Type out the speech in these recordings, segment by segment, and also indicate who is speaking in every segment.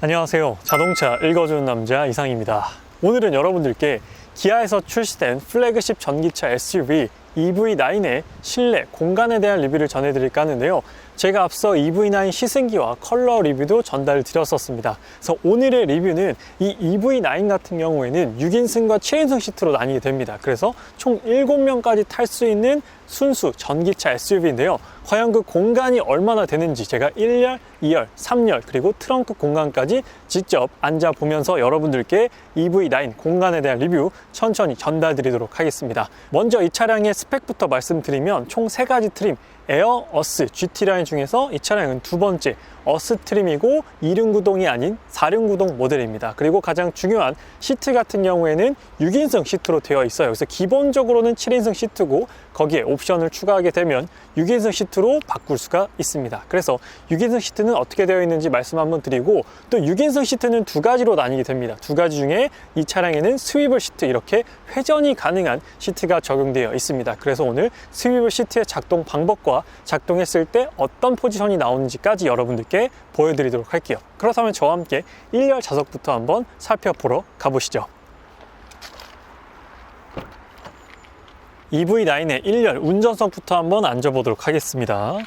Speaker 1: 안녕하세요. 자동차 읽어주는 남자 이상입니다. 오늘은 여러분들께 기아에서 출시된 플래그십 전기차 SUV EV9의 실내 공간에 대한 리뷰를 전해드릴까 하는데요. 제가 앞서 EV9 시승기와 컬러 리뷰도 전달드렸었습니다. 그래서 오늘의 리뷰는 이 EV9 같은 경우에는 6인승과 7인승 시트로 나뉘게 됩니다. 그래서 총 7명까지 탈 수 있는 순수 전기차 SUV인데요. 과연 그 공간이 얼마나 되는지 제가 1열, 2열, 3열 그리고 트렁크 공간까지 직접 앉아보면서 여러분들께 EV9 공간에 대한 리뷰 천천히 전달드리도록 하겠습니다. 먼저 이 차량의 스펙부터 말씀드리면 총 3가지 트림 에어, 어스, GT 라인 중에서 이 차량은 두 번째 어스 트림이고 2륜 구동이 아닌 4륜 구동 모델입니다. 그리고 가장 중요한 시트 같은 경우에는 6인승 시트로 되어 있어요. 그래서 기본적으로는 7인승 시트고 거기에 옵션을 추가하게 되면 6인승 시트로 바꿀 수가 있습니다. 그래서 6인승 시트는 어떻게 되어 있는지 말씀 한번 드리고, 또 6인승 시트는 두 가지로 나뉘게 됩니다. 두 가지 중에 이 차량에는 스위블 시트, 이렇게 회전이 가능한 시트가 적용되어 있습니다. 그래서 오늘 스위블 시트의 작동 방법과 작동했을 때 어떤 포지션이 나오는지까지 여러분들께 보여드리도록 할게요. 그렇다면 저와 함께 1열 좌석부터 한번 살펴보러 가보시죠. EV9의 1열 운전석부터 한번 앉아보도록 하겠습니다.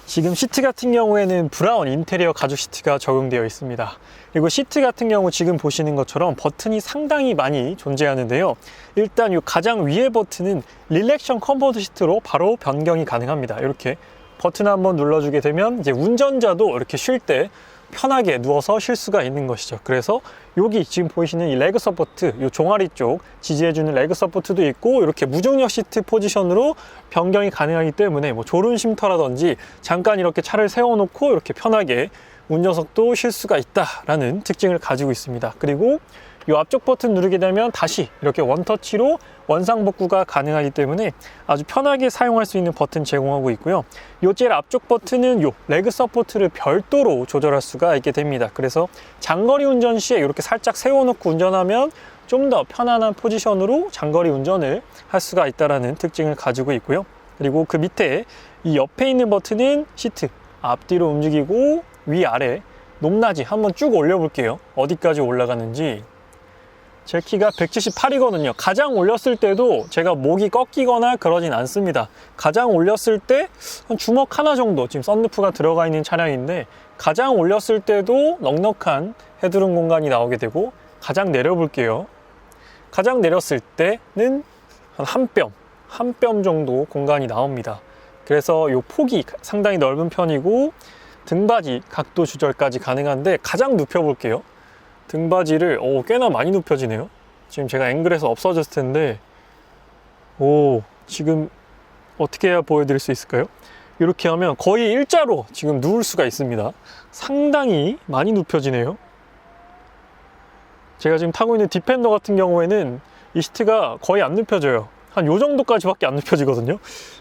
Speaker 1: 지금 시트 같은 경우에는 브라운 인테리어 가죽 시트가 적용되어 있습니다. 그리고 시트 같은 경우 지금 보시는 것처럼 버튼이 상당히 많이 존재하는데요. 일단 이 가장 위에 버튼은 릴렉션 컴포트 시트로 바로 변경이 가능합니다. 이렇게 버튼 한번 눌러주게 되면 이제 운전자도 이렇게 쉴 때 편하게 누워서 쉴 수가 있는 것이죠. 그래서 여기 지금 보이시는 이 레그 서포트, 이 종아리 쪽 지지해주는 레그 서포트도 있고, 이렇게 무중력 시트 포지션으로 변경이 가능하기 때문에 뭐 졸음 쉼터라든지 잠깐 이렇게 차를 세워놓고 이렇게 편하게 운전석도 쉴 수가 있다라는 특징을 가지고 있습니다. 그리고 이 앞쪽 버튼 누르게 되면 다시 이렇게 원터치로 원상복구가 가능하기 때문에 아주 편하게 사용할 수 있는 버튼 제공하고 있고요. 이 제일 앞쪽 버튼은 이 레그 서포트를 별도로 조절할 수가 있게 됩니다. 그래서 장거리 운전 시에 이렇게 살짝 세워놓고 운전하면 좀 더 편안한 포지션으로 장거리 운전을 할 수가 있다는 특징을 가지고 있고요. 그리고 그 밑에 이 옆에 있는 버튼은 시트 앞뒤로 움직이고 위아래 높낮이 한번 쭉 올려볼게요. 어디까지 올라가는지. 제 키가 178이거든요. 가장 올렸을 때도 제가 목이 꺾이거나 그러진 않습니다. 가장 올렸을 때 한 주먹 하나 정도, 지금 썬루프가 들어가 있는 차량인데 가장 올렸을 때도 넉넉한 헤드룸 공간이 나오게 되고, 가장 내려볼게요. 가장 내렸을 때는 한 뼘 정도 공간이 나옵니다. 그래서 이 폭이 상당히 넓은 편이고 등받이 각도 조절까지 가능한데, 가장 눕혀볼게요. 등받이를 꽤나 많이 눕혀지네요. 지금 제가 앵글에서 없어졌을 텐데, 지금 어떻게 해야 보여드릴 수 있을까요? 이렇게 하면 거의 일자로 지금 누울 수가 있습니다. 상당히 많이 눕혀지네요. 제가 지금 타고 있는 디펜더 같은 경우에는 이 시트가 거의 안 눕혀져요. 한 요 정도까지밖에 안 눕혀지거든요.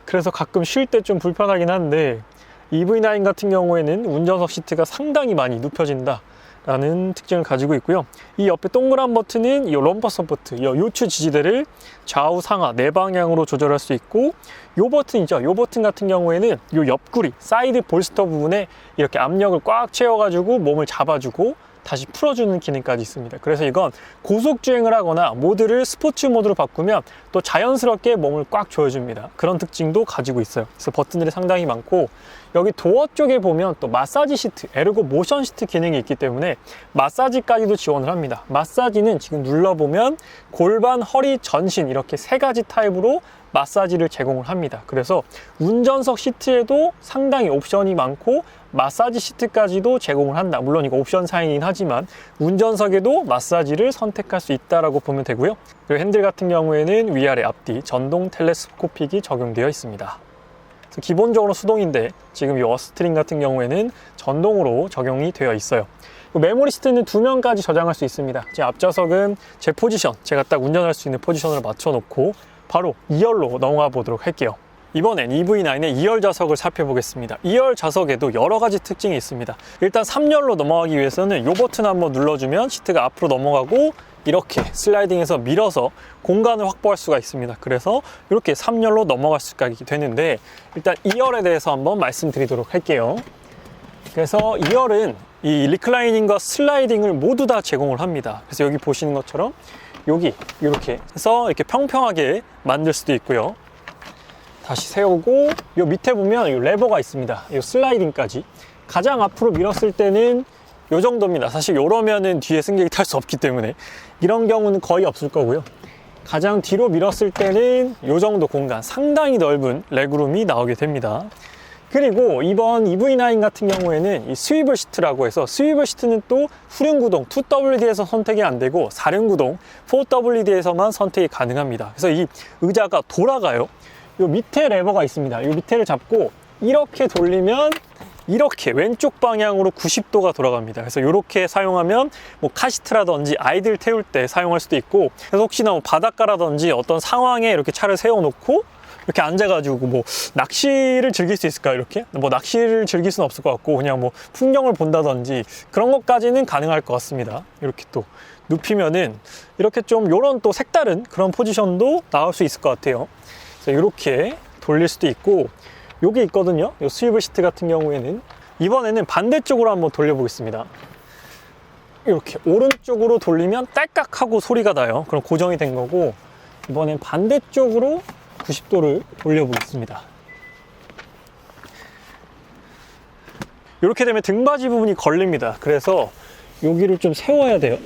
Speaker 1: 그래서 가끔 쉴 때 좀 불편하긴 한데, EV9 같은 경우에는 운전석 시트가 상당히 많이 눕혀진다 라는 특징을 가지고 있고요. 이 옆에 동그란 버튼은 이 럼퍼 서포트, 이 요추 지지대를 좌우 상하 네 방향으로 조절할 수 있고, 이 버튼이죠. 이 버튼 같은 경우에는 이 옆구리 사이드 볼스터 부분에 이렇게 압력을 꽉 채워가지고 몸을 잡아주고 다시 풀어주는 기능까지 있습니다. 그래서 이건 고속 주행을 하거나 모드를 스포츠 모드로 바꾸면 또 자연스럽게 몸을 꽉 조여줍니다. 그런 특징도 가지고 있어요. 그래서 버튼들이 상당히 많고, 여기 도어 쪽에 보면 또 마사지 시트, 에르고 모션 시트 기능이 있기 때문에 마사지까지도 지원을 합니다. 마사지는 지금 눌러보면 골반, 허리, 전신 이렇게 3가지 타입으로 마사지를 제공을 합니다. 그래서 운전석 시트에도 상당히 옵션이 많고 마사지 시트까지도 제공을 한다. 물론 이거 옵션 사항이긴 하지만 운전석에도 마사지를 선택할 수 있다라고 보면 되고요. 그리고 핸들 같은 경우에는 위아래 앞뒤 전동 텔레스코픽이 적용되어 있습니다. 그래서 기본적으로 수동인데 지금 이 어스트링 같은 경우에는 전동으로 적용이 되어 있어요. 메모리 시트는 2명까지 저장할 수 있습니다. 제 앞좌석은 제 포지션, 제가 딱 운전할 수 있는 포지션을 맞춰놓고 바로 2열로 넘어가 보도록 할게요. 이번엔 EV9의 2열 좌석을 살펴보겠습니다. 2열 좌석에도 여러 가지 특징이 있습니다. 일단 3열로 넘어가기 위해서는 이 버튼 한번 눌러주면 시트가 앞으로 넘어가고 이렇게 슬라이딩해서 밀어서 공간을 확보할 수가 있습니다. 그래서 이렇게 3열로 넘어갈 수가 있게 되는데, 일단 2열에 대해서 한번 말씀드리도록 할게요. 그래서 2열은 이 리클라이닝과 슬라이딩을 모두 다 제공을 합니다. 그래서 여기 보시는 것처럼 여기 이렇게 해서 이렇게 평평하게 만들 수도 있고요. 다시 세우고 요 밑에 보면 이 레버가 있습니다. 이 슬라이딩까지. 가장 앞으로 밀었을 때는 요 정도입니다. 사실 요러면은 뒤에 승객이 탈 수 없기 때문에 이런 경우는 거의 없을 거고요. 가장 뒤로 밀었을 때는 요 정도 공간, 상당히 넓은 레그룸이 나오게 됩니다. 그리고 이번 EV9 같은 경우에는 이 스위블 시트라고 해서, 스위블 시트는 또 후륜 구동 2WD에서 선택이 안 되고 4륜 구동 4WD에서만 선택이 가능합니다. 그래서 이 의자가 돌아가요. 요 밑에 레버가 있습니다. 요 밑에를 잡고 이렇게 돌리면 이렇게 왼쪽 방향으로 90도가 돌아갑니다. 그래서 이렇게 사용하면 뭐 카시트라든지 아이들 태울 때 사용할 수도 있고, 그래서 혹시나 뭐 바닷가라든지 어떤 상황에 이렇게 차를 세워놓고 이렇게 앉아가지고 뭐 낚시를 즐길 수 있을까, 이렇게 뭐 낚시를 즐길 수는 없을 것 같고 그냥 뭐 풍경을 본다든지 그런 것까지는 가능할 것 같습니다. 이렇게 또 눕히면은 이렇게 좀 요런 또 색다른 그런 포지션도 나올 수 있을 것 같아요. 그래서 이렇게 돌릴 수도 있고, 요게 있거든요. 요 스위블 시트 같은 경우에는 이번에는 반대쪽으로 한번 돌려보겠습니다. 이렇게 오른쪽으로 돌리면 딸깍하고 소리가 나요. 그럼 고정이 된 거고, 이번엔 반대쪽으로 90도를 돌려보겠습니다. 이렇게 되면 등받이 부분이 걸립니다. 그래서 여기를 좀 세워야 돼요.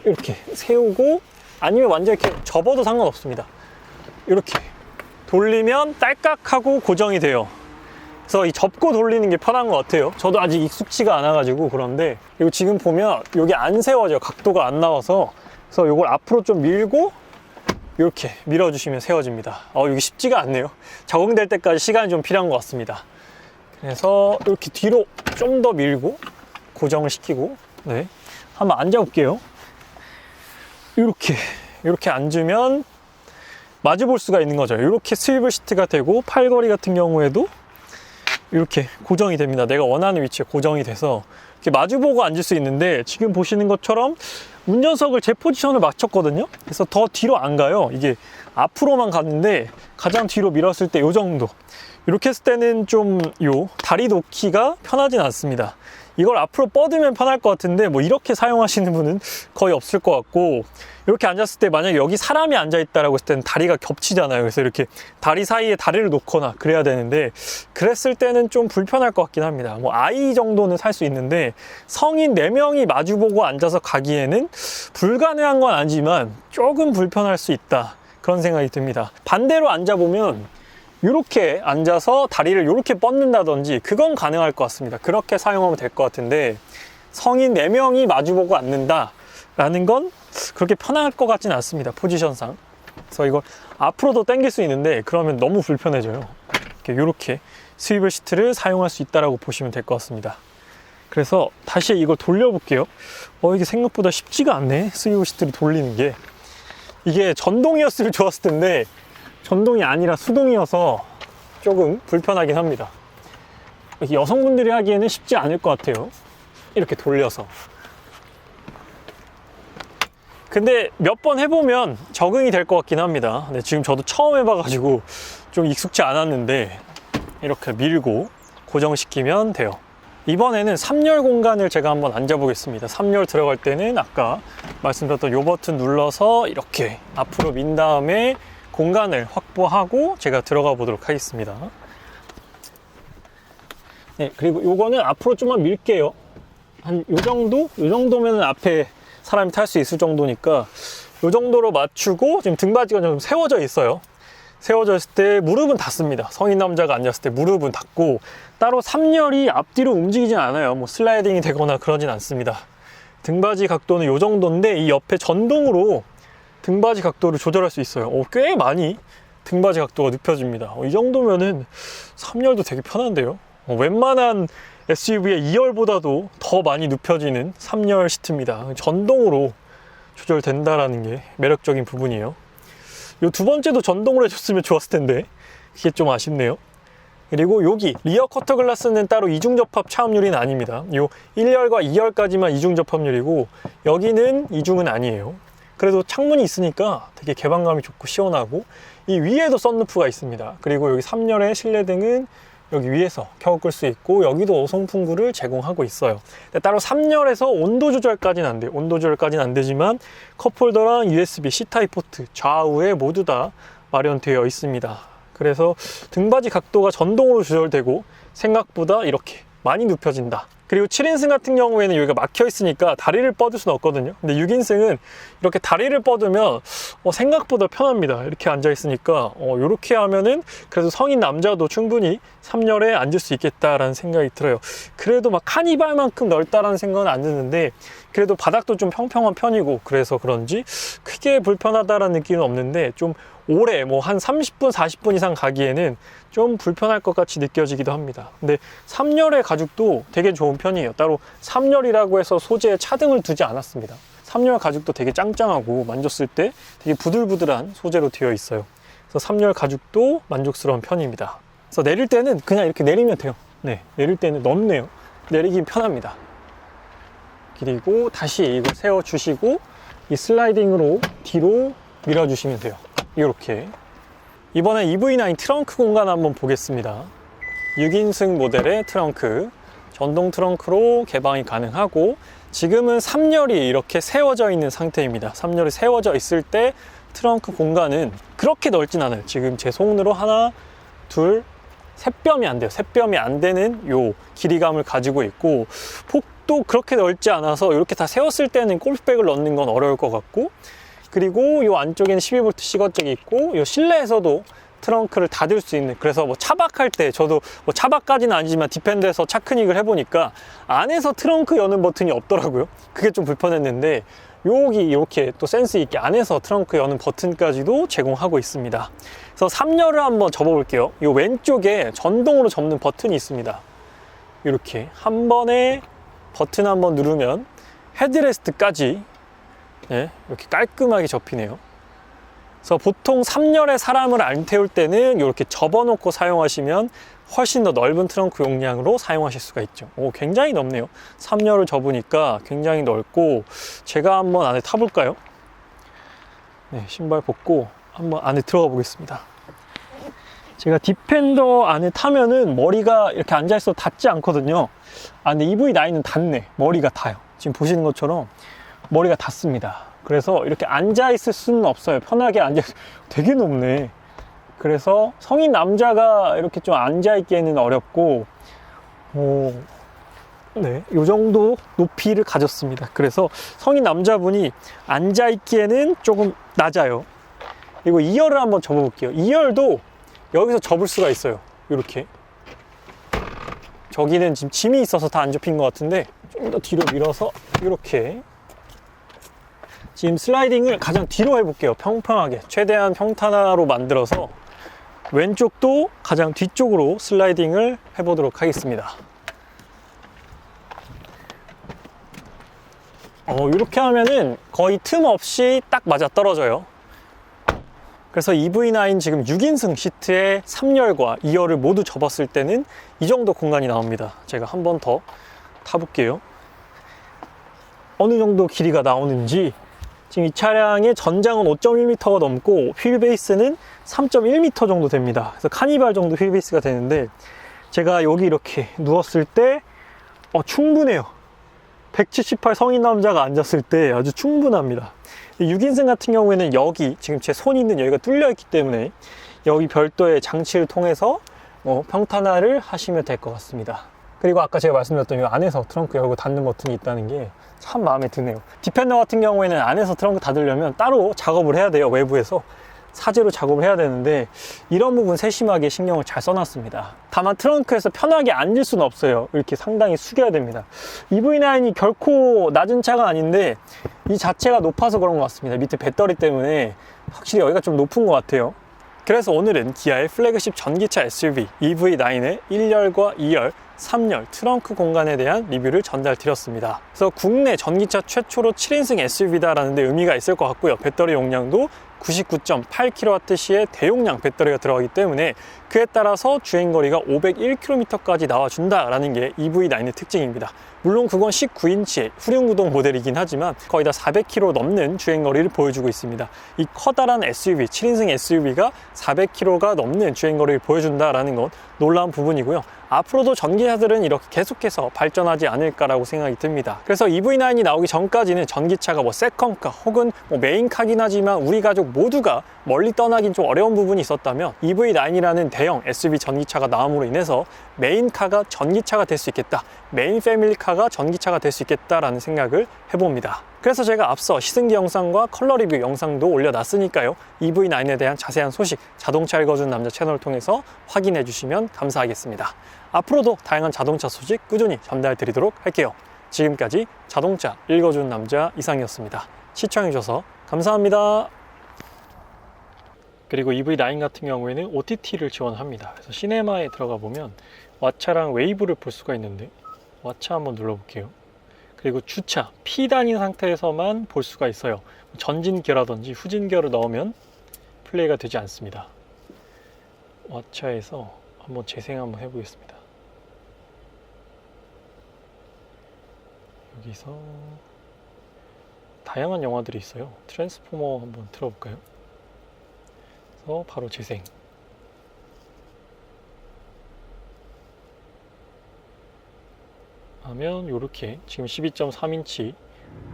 Speaker 1: 이렇게 세우고, 아니면 완전 이렇게 접어도 상관없습니다. 이렇게 돌리면 딸깍하고 고정이 돼요. 그래서 이 접고 돌리는 게 편한 것 같아요. 저도 아직 익숙치가 않아가지고 그런데, 그리고 지금 보면 여기 안 세워져요. 각도가 안 나와서. 그래서 이걸 앞으로 좀 밀고 이렇게 밀어주시면 세워집니다. 이게 쉽지가 않네요. 적응될 때까지 시간이 좀 필요한 것 같습니다. 그래서 이렇게 뒤로 좀 더 밀고 고정을 시키고, 네, 한번 앉아볼게요. 이렇게 앉으면 마주 볼 수가 있는 거죠. 이렇게 스위블 시트가 되고, 팔걸이 같은 경우에도 이렇게 고정이 됩니다. 내가 원하는 위치에 고정이 돼서 이렇게 마주 보고 앉을 수 있는데, 지금 보시는 것처럼 운전석을 제 포지션을 맞췄거든요. 그래서 더 뒤로 안 가요. 이게 앞으로만 갔는데 가장 뒤로 밀었을 때 요 정도, 이렇게 했을 때는 좀 요 다리 놓기가 편하진 않습니다. 이걸 앞으로 뻗으면 편할 것 같은데 뭐 이렇게 사용하시는 분은 거의 없을 것 같고, 이렇게 앉았을 때 만약에 여기 사람이 앉아있다라고 했을 때는 다리가 겹치잖아요. 그래서 이렇게 다리 사이에 다리를 놓거나 그래야 되는데, 그랬을 때는 좀 불편할 것 같긴 합니다. 뭐 아이 정도는 살 수 있는데 성인 4명이 마주보고 앉아서 가기에는 불가능한 건 아니지만 조금 불편할 수 있다, 그런 생각이 듭니다. 반대로 앉아보면 이렇게 앉아서 다리를 이렇게 뻗는다든지 그건 가능할 것 같습니다. 그렇게 사용하면 될 것 같은데, 성인 4명이 마주보고 앉는다 라는 건 그렇게 편할 것 같지는 않습니다, 포지션상. 그래서 이걸 앞으로도 당길 수 있는데 그러면 너무 불편해져요. 이렇게 스위블 시트를 사용할 수 있다고 보시면 될 것 같습니다. 그래서 다시 이걸 돌려볼게요. 이게 생각보다 쉽지가 않네, 스위블 시트를 돌리는 게. 이게 전동이었으면 좋았을 텐데 전동이 아니라 수동이어서 조금 불편하긴 합니다. 여성분들이 하기에는 쉽지 않을 것 같아요, 이렇게 돌려서. 근데 몇 번 해보면 적응이 될 것 같긴 합니다. 근데 지금 저도 처음 해봐가지고 좀 익숙치 않았는데, 이렇게 밀고 고정시키면 돼요. 이번에는 3열 공간을 제가 한번 앉아보겠습니다. 3열 들어갈 때는 아까 말씀드렸던 이 버튼 눌러서 이렇게 앞으로 민 다음에 공간을 확보하고 제가 들어가 보도록 하겠습니다. 네, 그리고 요거는 앞으로 좀만 밀게요. 한 요 정도? 요 정도면 앞에 사람이 탈 수 있을 정도니까 요 정도로 맞추고, 지금 등받이가 좀 세워져 있어요. 세워져 있을 때 무릎은 닿습니다. 성인 남자가 앉았을 때 무릎은 닿고, 따로 3열이 앞뒤로 움직이진 않아요. 뭐 슬라이딩이 되거나 그러진 않습니다. 등받이 각도는 요 정도인데 이 옆에 전동으로 등받이 각도를 조절할 수 있어요. 꽤 많이 등받이 각도가 눕혀집니다. 이 정도면은 3열도 되게 편한데요. 웬만한 SUV의 2열보다도 더 많이 눕혀지는 3열 시트입니다. 전동으로 조절된다라는 게 매력적인 부분이에요. 요 두 번째도 전동으로 해줬으면 좋았을 텐데 그게 좀 아쉽네요. 그리고 여기 리어 커터 글라스는 따로 이중 접합 차음유리는 아닙니다. 요 1열과 2열까지만 이중 접합유리고 여기는 이중은 아니에요. 그래도 창문이 있으니까 되게 개방감이 좋고 시원하고, 이 위에도 썬루프가 있습니다. 그리고 여기 3열의 실내등은 여기 위에서 켜고 끌 수 있고 여기도 어송풍구를 제공하고 있어요. 따로 3열에서 온도 조절까지는 안 돼요. 온도 조절까지는 안 되지만 컵홀더랑 USB C타입 포트 좌우에 모두 다 마련되어 있습니다. 그래서 등받이 각도가 전동으로 조절되고 생각보다 이렇게 많이 눕혀진다. 그리고 7인승 같은 경우에는 여기가 막혀 있으니까 다리를 뻗을 수는 없거든요. 근데 6인승은 이렇게 다리를 뻗으면 생각보다 편합니다. 이렇게 앉아 있으니까 이렇게 하면은 그래도 성인 남자도 충분히 3열에 앉을 수 있겠다라는 생각이 들어요. 그래도 막 카니발만큼 넓다라는 생각은 안 드는데 그래도 바닥도 좀 평평한 편이고 그래서 그런지 크게 불편하다라는 느낌은 없는데 좀 오래 한 30분 40분 이상 가기에는 좀 불편할 것 같이 느껴지기도 합니다. 근데 3열의 가죽도 되게 좋은 편이에요. 따로 3열이라고 해서 소재에 차등을 두지 않았습니다. 3열 가죽도 되게 짱짱하고 만졌을 때 되게 부들부들한 소재로 되어 있어요. 그래서 3열 가죽도 만족스러운 편입니다. 그래서 내릴 때는 그냥 이렇게 내리면 돼요. 네, 내릴 때는 넓네요. 내리긴 편합니다. 그리고 다시 이걸 세워주시고 이 슬라이딩으로 뒤로 밀어주시면 돼요. 이렇게. 이번에 EV9 트렁크 공간 한번 보겠습니다. 6인승 모델의 트렁크, 전동 트렁크로 개방이 가능하고 지금은 3열이 이렇게 세워져 있는 상태입니다. 3열이 세워져 있을 때 트렁크 공간은 그렇게 넓진 않아요. 지금 제 손으로 하나, 둘, 세 뼘이 안 돼요. 세 뼘이 안 되는 요 길이감을 가지고 있고 폭도 그렇게 넓지 않아서 이렇게 다 세웠을 때는 골프백을 넣는 건 어려울 것 같고 그리고 이 안쪽에는 12V 시거잭이 있고 이 실내에서도 트렁크를 닫을 수 있는 그래서 차박할 때 저도 차박까지는 아니지만 디펜더에서 차크닉을 해보니까 안에서 트렁크 여는 버튼이 없더라고요. 그게 좀 불편했는데 여기 이렇게 또 센스 있게 안에서 트렁크 여는 버튼까지도 제공하고 있습니다. 그래서 3열을 한번 접어볼게요. 이 왼쪽에 전동으로 접는 버튼이 있습니다. 이렇게 한 번에 버튼 한번 누르면 헤드레스트까지 이렇게 깔끔하게 접히네요. 그래서 보통 3열에 사람을 안 태울 때는 이렇게 접어놓고 사용하시면 훨씬 더 넓은 트렁크 용량으로 사용하실 수가 있죠. 굉장히 넓네요. 3열을 접으니까 굉장히 넓고 제가 한번 안에 타볼까요? 네, 신발 벗고 한번 안에 들어가 보겠습니다. 제가 디펜더 안에 타면은 머리가 이렇게 앉아있어도 닿지 않거든요. 근데 EV9은 닿네. 머리가 닿아요. 지금 보시는 것처럼 머리가 닿습니다. 그래서 이렇게 앉아있을 수는 없어요. 편하게 앉아있을 되게 높네. 그래서 성인 남자가 이렇게 좀 앉아있기에는 어렵고 네, 이 정도 높이를 가졌습니다. 그래서 성인 남자분이 앉아있기에는 조금 낮아요. 그리고 2열을 한번 접어볼게요. 2열도 여기서 접을 수가 있어요. 이렇게 저기는 지금 짐이 있어서 다 안 접힌 것 같은데 좀 더 뒤로 밀어서 이렇게 지금 슬라이딩을 가장 뒤로 해볼게요. 평평하게 최대한 평탄화로 만들어서 왼쪽도 가장 뒤쪽으로 슬라이딩을 해보도록 하겠습니다. 이렇게 하면은 거의 틈 없이 딱 맞아 떨어져요. 그래서 EV9 지금 6인승 시트에 3열과 2열을 모두 접었을 때는 이 정도 공간이 나옵니다. 제가 한 번 더 타볼게요. 어느 정도 길이가 나오는지. 지금 이 차량의 전장은 5.1m가 넘고 휠 베이스는 3.1m 정도 됩니다. 그래서 카니발 정도 휠 베이스가 되는데 제가 여기 이렇게 누웠을 때 충분해요. 178 성인 남자가 앉았을 때 아주 충분합니다. 6인승 같은 경우에는 여기 지금 제 손이 있는 여기가 뚫려 있기 때문에 여기 별도의 장치를 통해서 평탄화를 하시면 될 것 같습니다. 그리고 아까 제가 말씀드렸던 이 안에서 트렁크 열고 닫는 버튼이 있다는 게 참 마음에 드네요. 디펜더 같은 경우에는 안에서 트렁크 닫으려면 따로 작업을 해야 돼요. 외부에서 사제로 작업을 해야 되는데 이런 부분 세심하게 신경을 잘 써놨습니다. 다만 트렁크에서 편하게 앉을 수는 없어요. 이렇게 상당히 숙여야 됩니다. EV9이 결코 낮은 차가 아닌데 이 자체가 높아서 그런 것 같습니다. 밑에 배터리 때문에 확실히 여기가 좀 높은 것 같아요. 그래서 오늘은 기아의 플래그십 전기차 SUV EV9의 1열과 2열 3열 트렁크 공간에 대한 리뷰를 전달드렸습니다. 그래서 국내 전기차 최초로 7인승 SUV다라는 데 의미가 있을 것 같고요. 배터리 용량도 99.8kWh의 대용량 배터리가 들어가기 때문에 그에 따라서 주행거리가 501km까지 나와준다라는 게 EV9의 특징입니다. 물론 그건 19인치의 후륜구동 모델이긴 하지만 거의 다 400km 넘는 주행거리를 보여주고 있습니다. 이 커다란 SUV, 7인승 SUV가 400km가 넘는 주행거리를 보여준다라는 건 놀라운 부분이고요. 앞으로도 전기차들은 이렇게 계속해서 발전하지 않을까라고 생각이 듭니다. 그래서 EV9이 나오기 전까지는 전기차가 뭐 세컨카 혹은 뭐 메인카긴 하지만 우리 가족 모두가 멀리 떠나긴 좀 어려운 부분이 있었다면 EV9이라는 대형 SUV 전기차가 나옴으로 인해서 메인카가 전기차가 될 수 있겠다, 메인 패밀리카가 전기차가 될 수 있겠다라는 생각을 해봅니다. 그래서 제가 앞서 시승기 영상과 컬러 리뷰 영상도 올려놨으니까요. EV9에 대한 자세한 소식 자동차 읽어준 남자 채널을 통해서 확인해 주시면 감사하겠습니다. 앞으로도 다양한 자동차 소식 꾸준히 전달 드리도록 할게요. 지금까지 자동차 읽어준 남자 이상이었습니다. 시청해 주셔서 감사합니다. 그리고 EV9 같은 경우에는 OTT를 지원합니다. 그래서 시네마에 들어가 보면 왓챠랑 웨이브를 볼 수가 있는데 왓챠 한번 눌러볼게요. 그리고 주차, P단인 상태에서만 볼 수가 있어요. 전진기어라든지 후진기어를 넣으면 플레이가 되지 않습니다. 왓챠에서 한번 재생 한번 해보겠습니다. 여기서 다양한 영화들이 있어요. 트랜스포머 한번 틀어볼까요? 그래서 바로 재생. 하면 이렇게 지금 12.3인치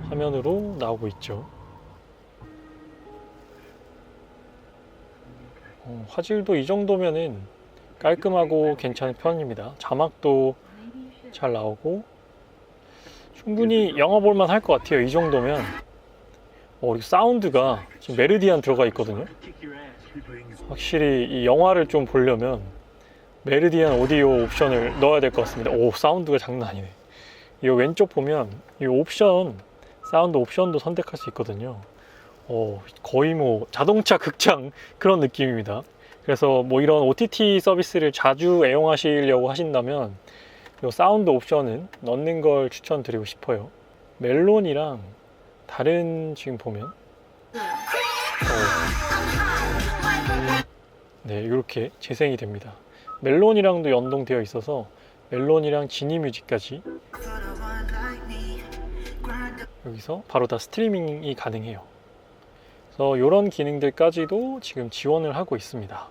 Speaker 1: 화면으로 나오고 있죠. 화질도 이 정도면은 깔끔하고 괜찮은 편입니다. 자막도 잘 나오고 충분히 영화 볼만 할 것 같아요. 이 정도면. 그리고 사운드가 지금 메르디안 들어가 있거든요. 확실히 이 영화를 좀 보려면 메르디안 오디오 옵션을 넣어야 될 것 같습니다. 오, 사운드가 장난 아니네. 이 왼쪽 보면 이 옵션, 사운드 옵션도 선택할 수 있거든요. 거의 뭐 자동차 극장 그런 느낌입니다. 그래서 뭐 이런 OTT 서비스를 자주 애용하시려고 하신다면 이 사운드 옵션은 넣는 걸 추천드리고 싶어요. 멜론이랑 다른 지금 보면 네, 이렇게 재생이 됩니다. 멜론이랑도 연동되어 있어서 멜론이랑 지니뮤직까지 여기서 바로 다 스트리밍이 가능해요. 그래서 이런 기능들까지도 지금 지원을 하고 있습니다.